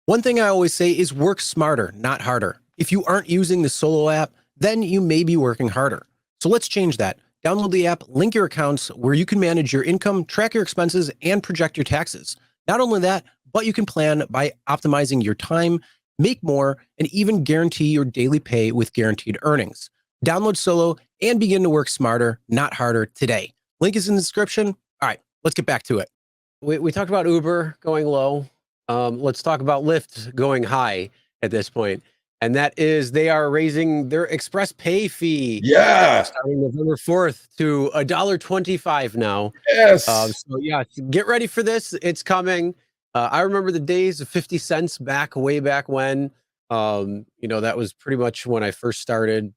One thing I always say is work smarter, not harder. If you aren't using the Solo app, then you may be working harder. So let's change that. Download the app, link your accounts where you can manage your income, track your expenses, and project your taxes. Not only that, but you can plan by optimizing your time, make more, and even guarantee your daily pay with guaranteed earnings. Download Solo and begin to work smarter, not harder today. Link is in the description. All right, let's get back to it. We talked about Uber going low. Let's talk about Lyft going high at this point. And that is they are raising their express pay fee. Yeah. Starting November 4th to $1.25 now. Yes. So yeah, get ready for this. It's coming. I remember the days of 50 cents way back when. That was pretty much when I first started.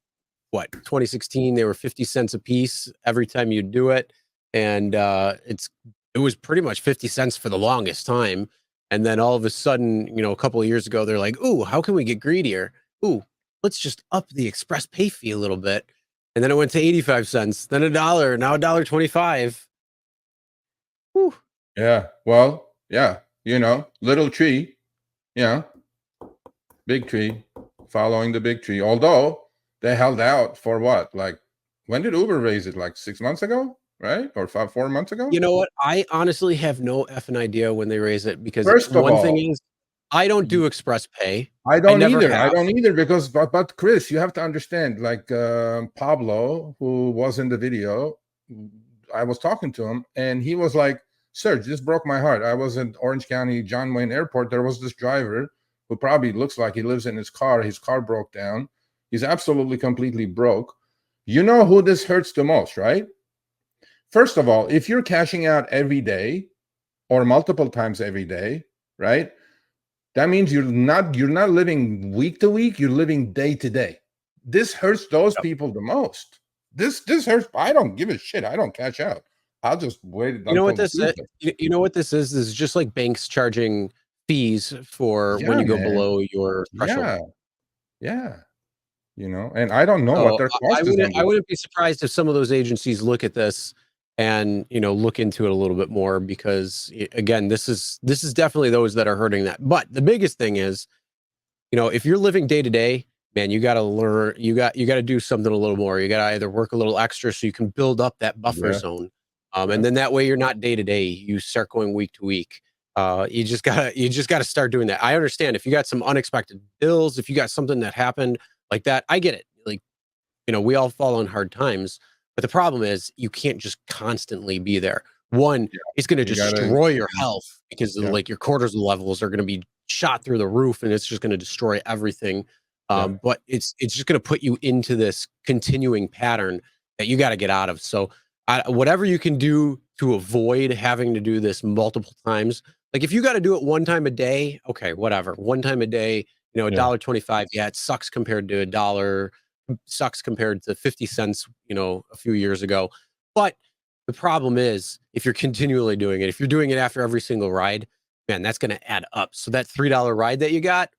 2016, they were 50 cents a piece every time you do it. And it was pretty much 50 cents for the longest time. And then all of a sudden, a couple of years ago, they're like, ooh, how can we get greedier? Ooh, let's just up the express pay fee a little bit. And then it went to 85 cents, then $1, now $1.25. Whew. Yeah. Well, yeah. Little tree, big tree, following the big tree. Although they held out for what? Like, when did Uber raise it? Like 6 months ago? Right? Or 4 months ago? You know what? I honestly have no effing idea when they raise it, because First of all, thing is, I don't do express pay. I don't never either because, but Chris, you have to understand, like Pablo, who was in the video, I was talking to him and he was like, Serge, this broke my heart. I was in Orange County, John Wayne Airport. There was this driver who probably looks like he lives in his car. His car broke down. He's absolutely completely broke. You know who this hurts the most, right? First of all, if you're cashing out every day or multiple times every day, right? That means you're not living week to week, you're living day to day. This hurts those people the most. This hurts. I don't give a shit. I don't cash out. I'll just wait. You know what this is? You know what this is? This is just like banks charging fees for when you go below your threshold. Yeah. And I don't know what their cost is. I wouldn't be surprised if some of those agencies look at this and look into it a little bit more, because again, this is definitely those that are hurting that. But the biggest thing is, if you're living day to day, man, you got to learn, you got to do something a little more. You got to either work a little extra so you can build up that buffer zone. And then that way you're not day to day, you start going week to week. You just gotta start doing that. I understand if you got some unexpected bills, if you got something that happened like that, I get it. Like, we all fall on hard times. But the problem is you can't just constantly be there. One, it's going to destroy your health, because like your cortisol levels are going to be shot through the roof, and it's just going to destroy everything. But it's just going to put you into this continuing pattern that you got to get out of. So whatever you can do to avoid having to do this multiple times, like if you got to do it one time a day, okay, whatever. One time a day, $1.25. Yeah, it sucks compared to $1. Sucks compared to 50 cents, a few years ago. But the problem is, if you're continually doing it, if you're doing it after every single ride, man, that's going to add up. So that $3 ride that you got,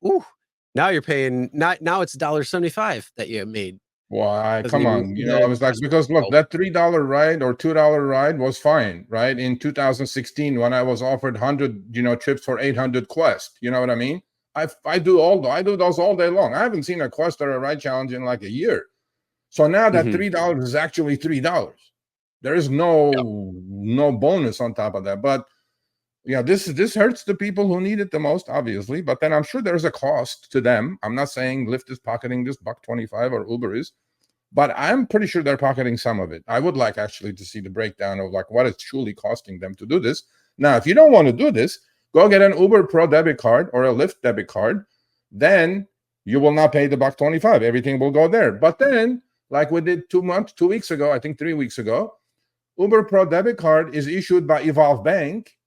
now you're paying, now it's $1.75 that you made. Why? Come on. I was like, because look, that $3 ride or $2 ride was fine, right? In 2016, when I was offered 100, trips for 800 Quest, you know what I mean? I do those all day long. I haven't seen a Quest or a ride challenge in like a year. So now that $3 is actually $3. There is no bonus on top of that. But yeah, this hurts the people who need it the most, obviously. But then I'm sure there's a cost to them. I'm not saying Lyft is pocketing this $1.25 or Uber is, but I'm pretty sure they're pocketing some of it. I would like actually to see the breakdown of like what it's truly costing them to do this. Now, if you don't want to do this, go get an Uber Pro debit card or a Lyft debit card. Then you will not pay the $1.25. Everything will go there. But then, like we did 2 weeks ago, I think 3 weeks ago, Uber Pro debit card is issued by Evolve Bank,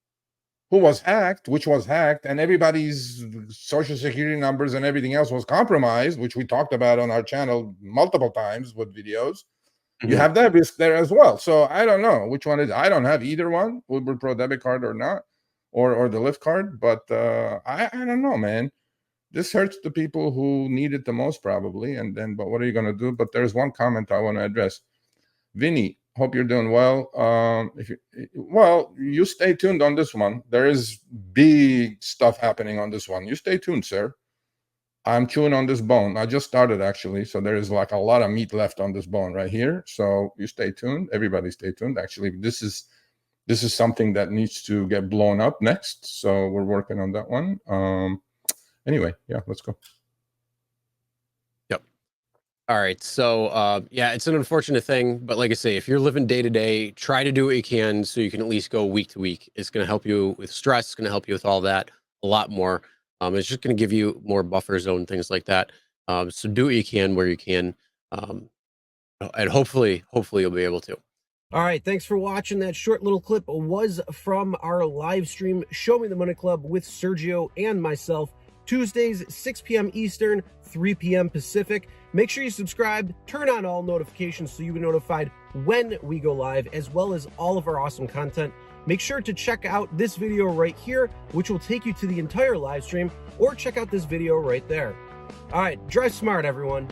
which was hacked, and everybody's social security numbers and everything else was compromised, which we talked about on our channel multiple times with videos. You have that risk there as well. So I don't know which one is. I don't have either one, Uber Pro debit card or not. Or the Lyft card, but I don't know, man. This hurts the people who need it the most, probably. But what are you going to do? But there's one comment I want to address. Vinny, Hope you're doing well. You stay tuned on this one. There is big stuff happening on this one. You stay tuned, sir. I'm chewing on this bone. I just started, actually, so there is like a lot of meat left on this bone right here. So you stay tuned. Everybody stay tuned. Actually, this is something that needs to get blown up next. So we're working on that one. Anyway, yeah, let's go. Yep. All right. So yeah, it's an unfortunate thing, but like I say, if you're living day to day, try to do what you can so you can at least go week to week. It's going to help you with stress. It's going to help you with all that a lot more. It's just going to give you more buffer zone, things like that. So do what you can where you can, and hopefully you'll be able to. All right, thanks for watching. That short little clip was from our live stream, Show Me the Money Club with Sergio and myself, Tuesdays, 6 p.m. Eastern, 3 p.m. Pacific. Make sure you subscribe, turn on all notifications so you'll be notified when we go live, as well as all of our awesome content. Make sure to check out this video right here, which will take you to the entire live stream, or check out this video right there. All right, drive smart, everyone.